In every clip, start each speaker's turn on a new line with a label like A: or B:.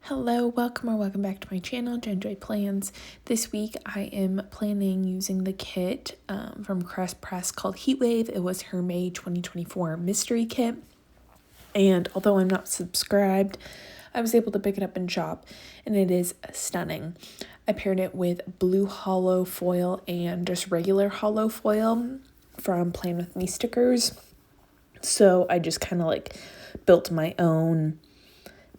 A: Hello, welcome back to my channel, Joy Plans. This week I am planning using the kit from Crest Press called Heatwave. It was her May 2024 mystery kit. And although I'm not subscribed, I was able to pick it up and shop, and it is stunning. I paired it with blue hollow foil and just regular hollow foil from Plan With Me stickers. So I just kind of like built my own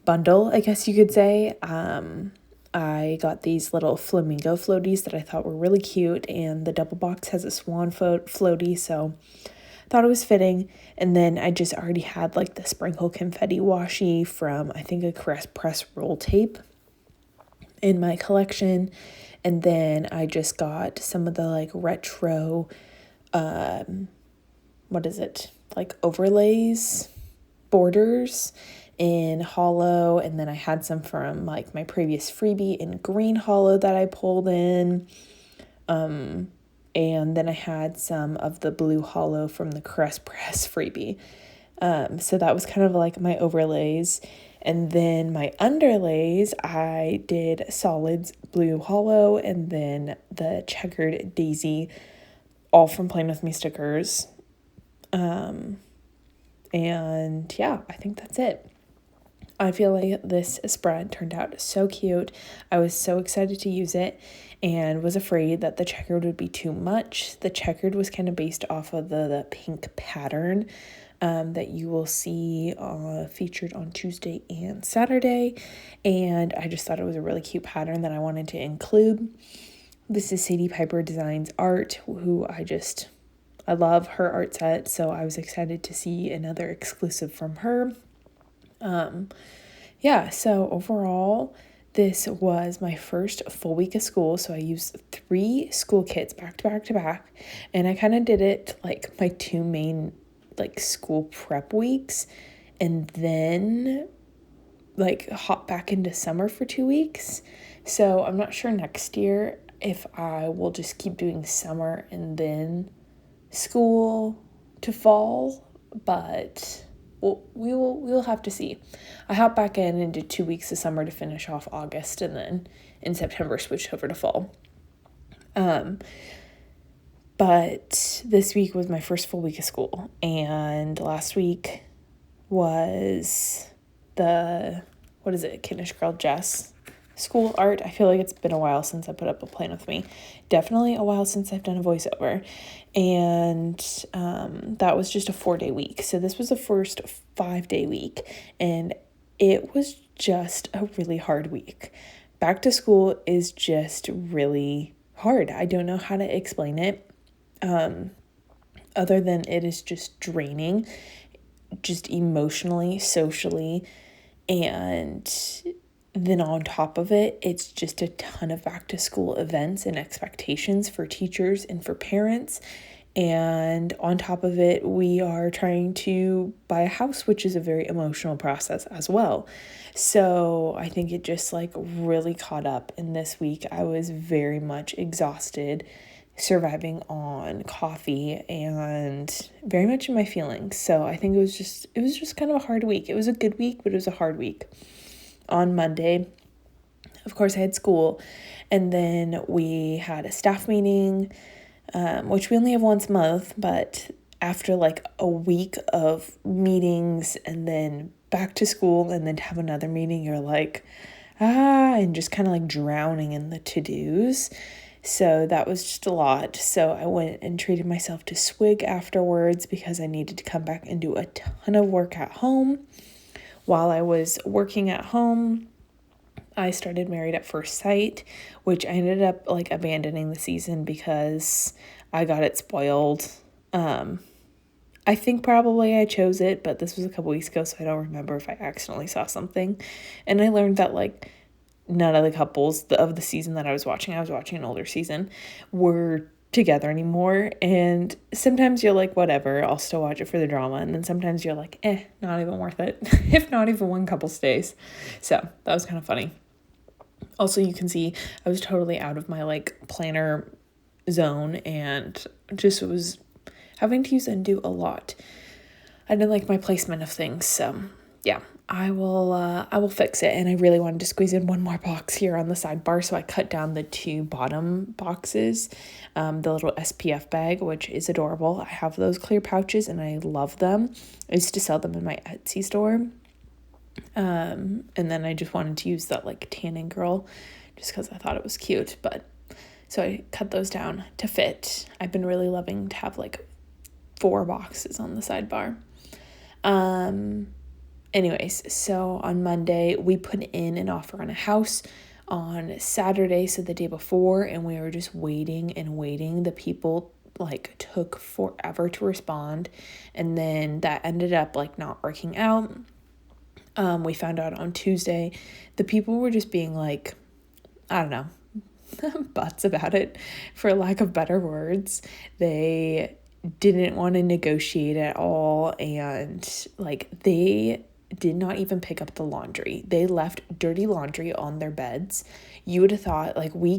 A: bundle, I guess you could say. I got these little flamingo floaties that I thought were really cute, and the double box has a swan floaty, so I thought it was fitting. And then I just already had like the sprinkle confetti washi from I think a Crest Press roll tape in my collection. And then I just got some of the like retro like overlays, borders in hollow, and then I had some from like my previous freebie in green hollow that I pulled in, and then I had some of the blue hollow from the Crest Press freebie. So that was kind of like my overlays. And then my underlays, I did solids blue hollow and then the checkered daisy, all from Plan With Me stickers. And yeah, I think that's it. I feel like this spread turned out so cute. I was so excited to use it and was afraid that the checkered would be too much. The checkered was kind of based off of the pink pattern that you will see featured on Tuesday and Saturday. And I just thought it was a really cute pattern that I wanted to include. This is Sadie Piper Designs art, who I love her art set. So I was excited to see another exclusive from her. So overall, this was my first full week of school. So I used 3 school kits back to back to back, and I kind of did it like my 2 main like school prep weeks, and then like hop back into summer for 2 weeks. So I'm not sure next year if I will just keep doing summer and then school to fall, but we'll have to see. I hopped back in and did 2 weeks of summer to finish off August, and then in September switched over to fall. But this week was my first full week of school, and last week was Kiddish Girl Jess school art. I feel like it's been a while since I put up a Plan With Me. Definitely a while since I've done a voiceover. And that was just a 4-day week. So this was the first 5-day week, and it was just a really hard week. Back to school is just really hard. I don't know how to explain it other than it is just draining, just emotionally, socially, and then on top of it, it's just a ton of back to school events and expectations for teachers and for parents. And on top of it, we are trying to buy a house, which is a very emotional process as well. So I think it just like really caught up. And this week I was very much exhausted, surviving on coffee and very much in my feelings. So I think it was just kind of a hard week. It was a good week, but it was a hard week. On Monday, of course, I had school, and then we had a staff meeting, which we only have once a month, but after like a week of meetings and then back to school and then to have another meeting, you're like, and just kind of like drowning in the to-dos. So that was just a lot. So I went and treated myself to Swig afterwards because I needed to come back and do a ton of work at home. While I was working at home, I started Married at First Sight, which I ended up like abandoning the season because I got it spoiled. I think probably I chose it, but this was a couple weeks ago, so I don't remember if I accidentally saw something. And I learned that like none of the couples of the season that I was watching an older season, were together anymore. And sometimes you're like, whatever, I'll still watch it for the drama, and then sometimes you're like, not even worth it if not even one couple stays. So that was kind of funny. Also, you can see I was totally out of my like planner zone and just was having to use and do a lot. I didn't like my placement of things, so yeah. I will fix it. And I really wanted to squeeze in one more box here on the sidebar, so I cut down the 2 bottom boxes, the little SPF bag, which is adorable. I have those clear pouches and I love them. I used to sell them in my Etsy store. And then I just wanted to use that like tanning girl just because I thought it was cute. But so I cut those down to fit. I've been really loving to have like 4 boxes on the sidebar. Anyways, so on Monday, we put in an offer on a house on Saturday, so the day before, and we were just waiting and waiting. The people like took forever to respond, and then that ended up like not working out. We found out on Tuesday, the people were just being like, I don't know, butts about it, for lack of better words. They didn't want to negotiate at all, and like they did not even pick up the laundry. They left dirty laundry on their beds. You would have thought, like, we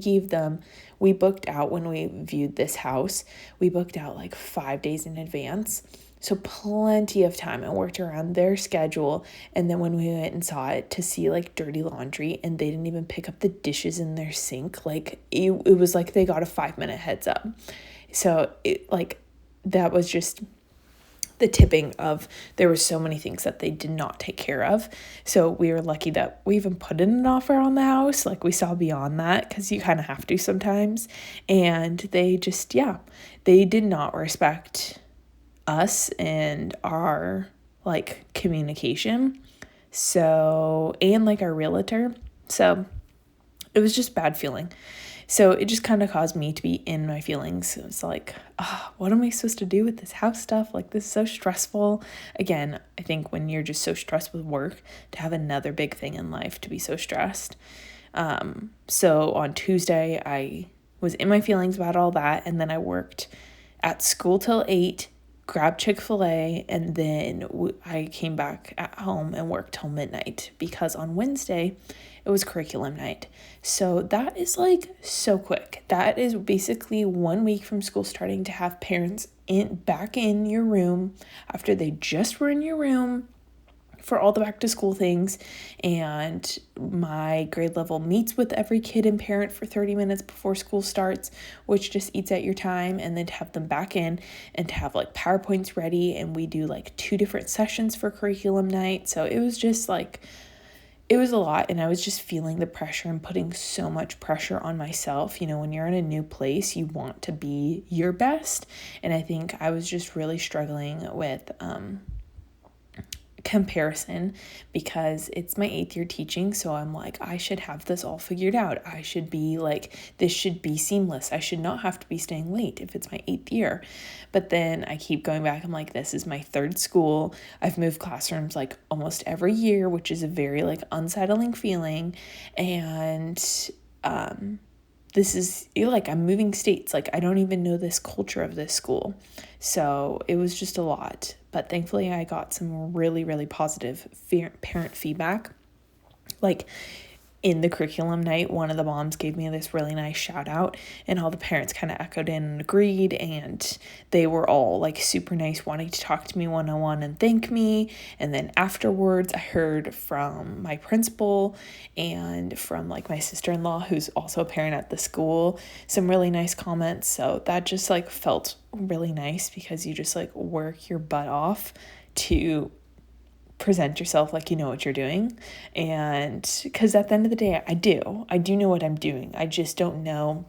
A: booked out when we viewed this house, we booked out like 5 days in advance. So plenty of time. I worked around their schedule. And then when we went and saw it, to see like dirty laundry and they didn't even pick up the dishes in their sink, like it was like they got a 5-minute heads up. So that was just the tipping of, there were so many things that they did not take care of. So we were lucky that we even put in an offer on the house. Like we saw beyond that, because you kind of have to sometimes. And they just, they did not respect us and our like communication. So, and like our realtor. So it was just bad feeling. So it just kind of caused me to be in my feelings. It was like, what am I supposed to do with this house stuff? Like, this is so stressful. Again, I think when you're just so stressed with work, to have another big thing in life to be so stressed. So on Tuesday, I was in my feelings about all that. And then I worked at school till 8, grabbed Chick-fil-A, and then I came back at home and worked till midnight, because on Wednesday it was curriculum night. So that is like so quick. That is basically 1 week from school starting, to have parents back in your room after they just were in your room for all the back to school things. And my grade level meets with every kid and parent for 30 minutes before school starts, which just eats at your time. And then to have them back in and to have like PowerPoints ready. And we do like 2 different sessions for curriculum night. So it was just like, it was a lot. And I was just feeling the pressure and putting so much pressure on myself. You know, when you're in a new place, you want to be your best. And I think I was just really struggling with, comparison, because it's my 8th year teaching. So I'm like, I should have this all figured out. I should be like, this should be seamless. I should not have to be staying late if it's my 8th year. But then I keep going back. I'm like, this is my 3rd school. I've moved classrooms like almost every year, which is a very like unsettling feeling. And, this is like, I'm moving states. Like, I don't even know this culture of this school. So it was just a lot. But thankfully I got some really, really positive parent feedback. Like in the curriculum night, one of the moms gave me this really nice shout out, and all the parents kind of echoed in and agreed, and they were all like super nice, wanting to talk to me one-on-one and thank me. And then afterwards I heard from my principal and from like my sister-in-law, who's also a parent at the school, some really nice comments. So that just like felt really nice, because you just like work your butt off to present yourself like you know what you're doing. And because at the end of the day, I do know what I'm doing. I just don't know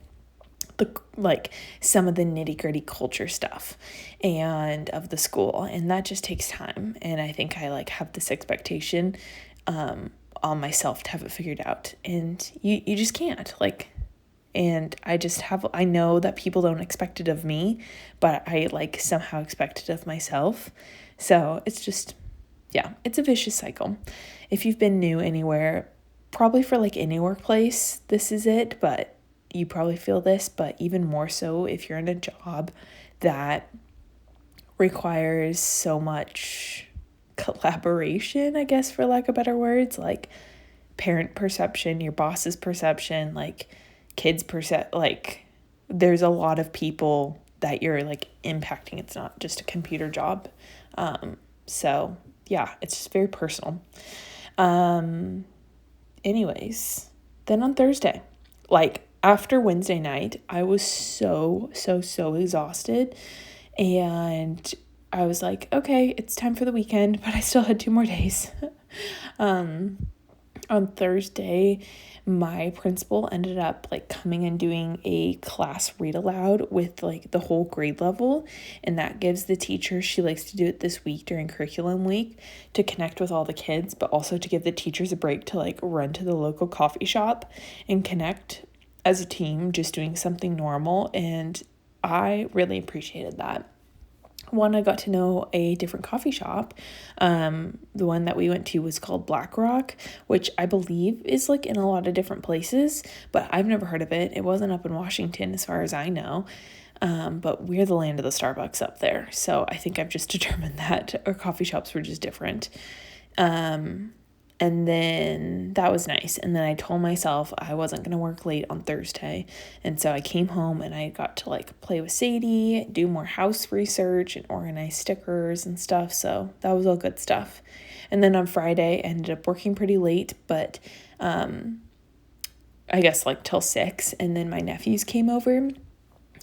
A: some of the nitty-gritty culture stuff and of the school, and that just takes time. And I think I like have this expectation on myself to have it figured out, and you just can't. And I know that people don't expect it of me, but I like somehow expect it of myself. So it's just, it's a vicious cycle. If you've been new anywhere, probably for like any workplace, this is it, but you probably feel this. But even more so if you're in a job that requires so much collaboration, I guess, for lack of better words, like parent perception, your boss's perception, like kids like there's a lot of people that you're like impacting. It's not just a computer job. So yeah, it's just very personal. Anyways, then on Thursday, like after Wednesday night, I was so exhausted, and I was like, okay, it's time for the weekend, but I still had 2 more days. On Thursday, my principal ended up like coming and doing a class read aloud with like the whole grade level, and that gives the teacher, she likes to do it this week during curriculum week, to connect with all the kids, but also to give the teachers a break to like run to the local coffee shop and connect as a team, just doing something normal. And I really appreciated that. One, I got to know a different coffee shop. The one that we went to was called Black Rock, which I believe is like in a lot of different places, but I've never heard of it. It wasn't up in Washington as far as I know. But we're the land of the Starbucks up there. So I think I've just determined that our coffee shops were just different. And then that was nice. And then I told myself I wasn't going to work late on Thursday. And so I came home and I got to like play with Sadie, do more house research and organize stickers and stuff. So that was all good stuff. And then on Friday, I ended up working pretty late, but I guess like till 6. And then my nephews came over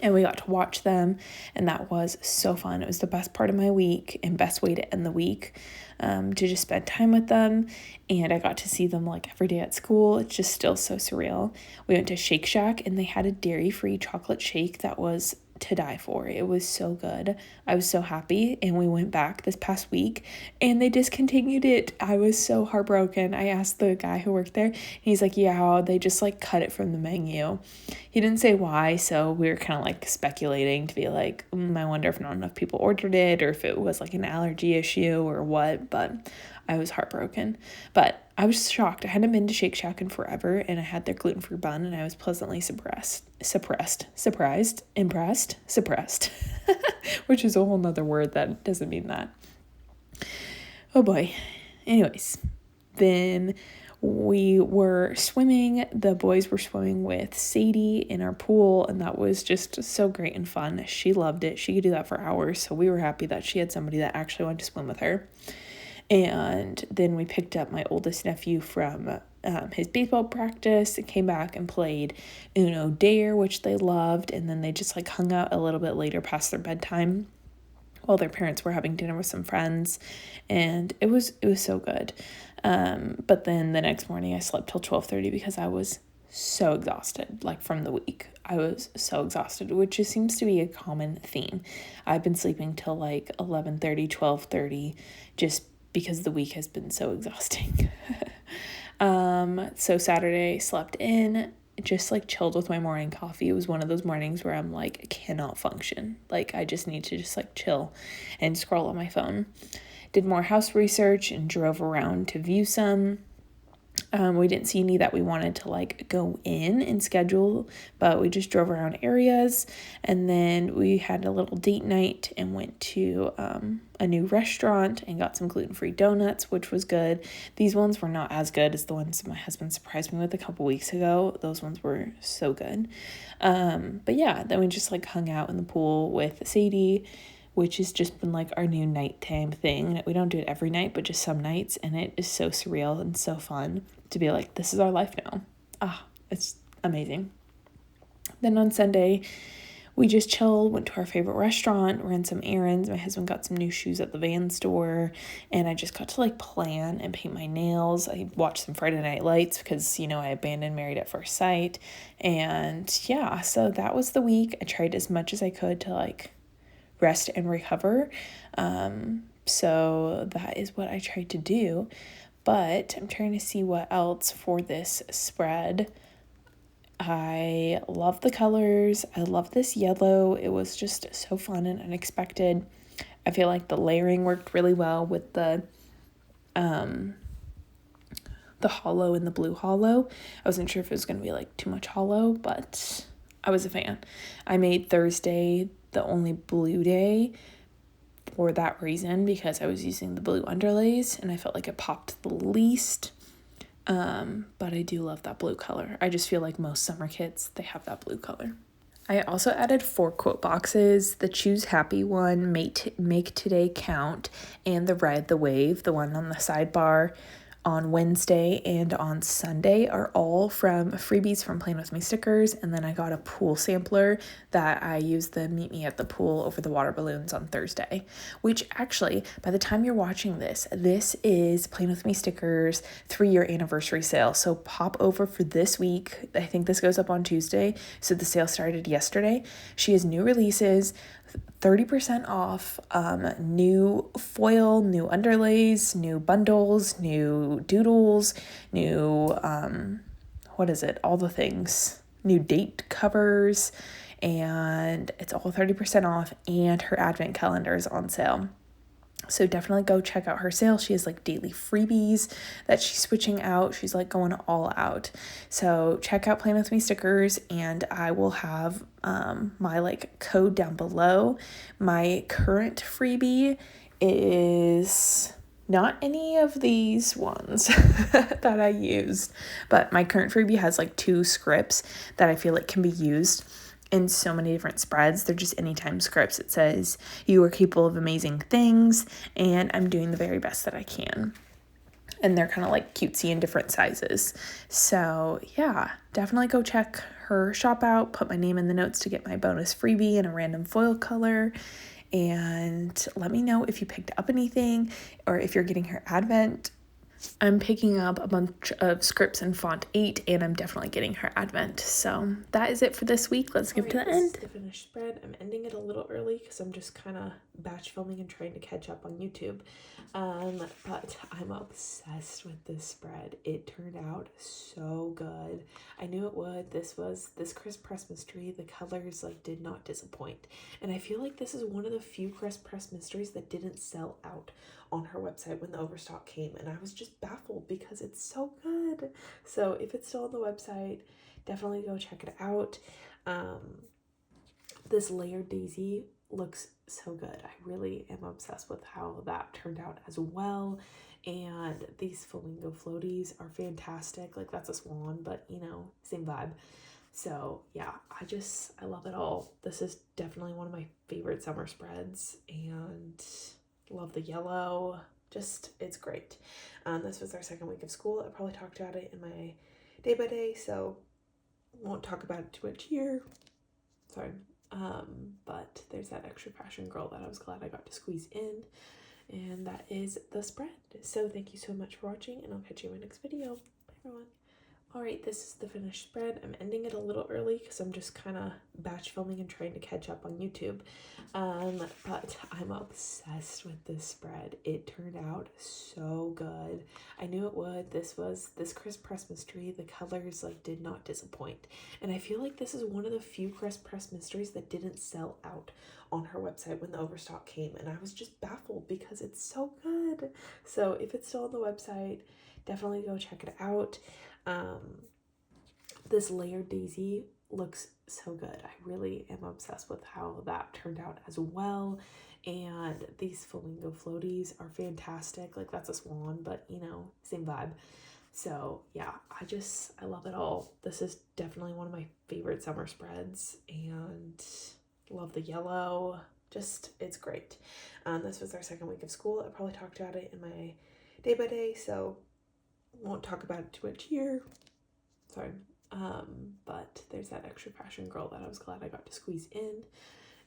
A: and we got to watch them, and that was so fun. It was the best part of my week and best way to end the week, to just spend time with them. And I got to see them like every day at school. It's just still so surreal. We went to Shake Shack and they had a dairy-free chocolate shake that was to die for. It was so good. I was so happy, and we went back this past week and they discontinued it. I was so heartbroken. I asked the guy who worked there, and he's like, yeah, they just like cut it from the menu. He didn't say why, so we were kind of like speculating to be like, I wonder if not enough people ordered it or if it was like an allergy issue or what, but I was heartbroken. Impressed, I was shocked. I hadn't been to Shake Shack in forever, and I had their gluten-free bun, and I was pleasantly impressed, which is a whole nother word that doesn't mean that. Oh boy. Anyways, then we were swimming. The boys were swimming with Sadie in our pool, and that was just so great and fun. She loved it. She could do that for hours, so we were happy that she had somebody that actually wanted to swim with her. And then we picked up my oldest nephew from his baseball practice and came back and played Uno Dare, which they loved. And then they just like hung out a little bit later past their bedtime while their parents were having dinner with some friends. And it was so good. But then the next morning I slept till 12:30 because I was so exhausted, like from the week. I was so exhausted, which just seems to be a common theme. I've been sleeping till like 11:30, 12:30, just because the week has been so exhausting. So Saturday slept in, just like chilled with my morning coffee. It was one of those mornings where I'm like, I cannot function. Like I just need to just like chill and scroll on my phone. Did more house research and drove around to view some. We didn't see any that we wanted to like go in and schedule, but we just drove around areas. And then we had a little date night and went to a new restaurant and got some gluten-free donuts, which was good. These ones were not as good as the ones my husband surprised me with a couple weeks ago. Those ones were so good. But yeah, then we just like hung out in the pool with Sadie, which has just been like our new nighttime thing. We don't do it every night, but just some nights, and it is so surreal and so fun to be like, this is our life now. It's amazing. Then on Sunday, we just chilled, went to our favorite restaurant, ran some errands. My husband got some new shoes at the Van store, and I just got to like plan and paint my nails. I watched some Friday Night Lights because, I abandoned Married at First Sight. And yeah, so that was the week. I tried as much as I could to like rest and recover. So that is what I tried to do. But I'm trying to see what else for this spread. I love the colors. I love this yellow. It was just so fun and unexpected. I feel like the layering worked really well with the hollow and the blue hollow. I wasn't sure if it was going to be like too much hollow, but I was a fan. I made Thursday the only blue day for that reason, because I was using the blue underlays and I felt like it popped the least. But I do love that blue color. I just feel like most summer kits, they have that blue color. I also added 4 quote boxes: the Choose Happy one, Make Today Count, and the Ride the Wave, the one on the sidebar. on Wednesday and on Sunday are all from freebies from Playing With Me stickers. And then I got a pool sampler that I used the Meet Me at the Pool over the water balloons on Thursday, which actually, by the time you're watching this, this is Playing With Me stickers 3-year anniversary sale. So pop over for this week. I think this goes up on Tuesday. So the sale started yesterday. She has new releases, 30% off, new foil, new underlays, new bundles, new doodles, new, all the things, new date covers, and it's all 30% off, and her advent calendar is on sale. So definitely go check out her sale. She has like daily freebies that she's switching out. She's like going all out. So check out Playing With Me stickers, and I will have my like code down below. My current freebie is not any of these ones that I used, but my current freebie has like 2 scripts that I feel like can be used in so many different spreads. They're just anytime scripts. It says, "You are capable of amazing things, and I'm doing the very best that I can." And they're kind of like cutesy in different sizes. So yeah, definitely go check her shop out. Put my name in the notes to get my bonus freebie in a random foil color. And let me know if you picked up anything or if you're getting her advent. I'm picking up a bunch of scripts in font 8, and I'm definitely getting her advent. So that is it for this week. Let's skip to the end.
B: This is the finished spread. I'm ending it a little early because I'm just kind of batch filming and trying to catch up on YouTube. But I'm obsessed with this spread. It turned out so good. I knew it would. This crisp press mystery. The colors like did not disappoint. And I feel like this is one of the few crisp press mysteries that didn't sell out on her website when the overstock came, and I was just baffled because it's so good. So if it's still on the website, definitely go check it out. This layered daisy looks so good. I really am obsessed with how that turned out as well. And these flamingo floaties are fantastic. Like, that's a swan, but you know, same vibe. So yeah, I love it all. This is definitely one of my favorite summer spreads, and love the yellow. Just, it's great. This was our second week of school. I probably talked about it in my day by day, so won't talk about it too much here. Sorry. But there's that extra fashion girl that I was glad I got to squeeze in. And that is the spread. So thank you so much for watching, and I'll catch you in my next video. Bye, everyone. Alright, this is the finished spread. I'm ending it a little early because I'm just kind of batch filming and trying to catch up on YouTube. But I'm obsessed with this spread. It turned out so good. I knew it would. This crisp press mystery. The colors like did not disappoint. And I feel like this is one of the few crisp press mysteries that didn't sell out on her website when the overstock came. And I was just baffled because it's so good. So if it's still on the website, definitely go check it out. This layered daisy looks so good. I really am obsessed with how that turned out as well. And these flamingo floaties are fantastic. Like, that's a swan, but you know, same vibe. So yeah, I love it all. This is definitely one of my favorite summer spreads, and love the yellow. Just, it's great. This was our second week of school. I probably talked about it in my day by day, so won't talk about it too much here. Sorry. But there's that extra fashion girl that I was glad I got to squeeze in.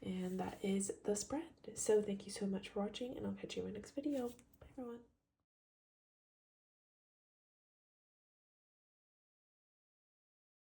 B: And that is the spread. So thank you so much for watching, and I'll catch you in my next video. Bye, everyone.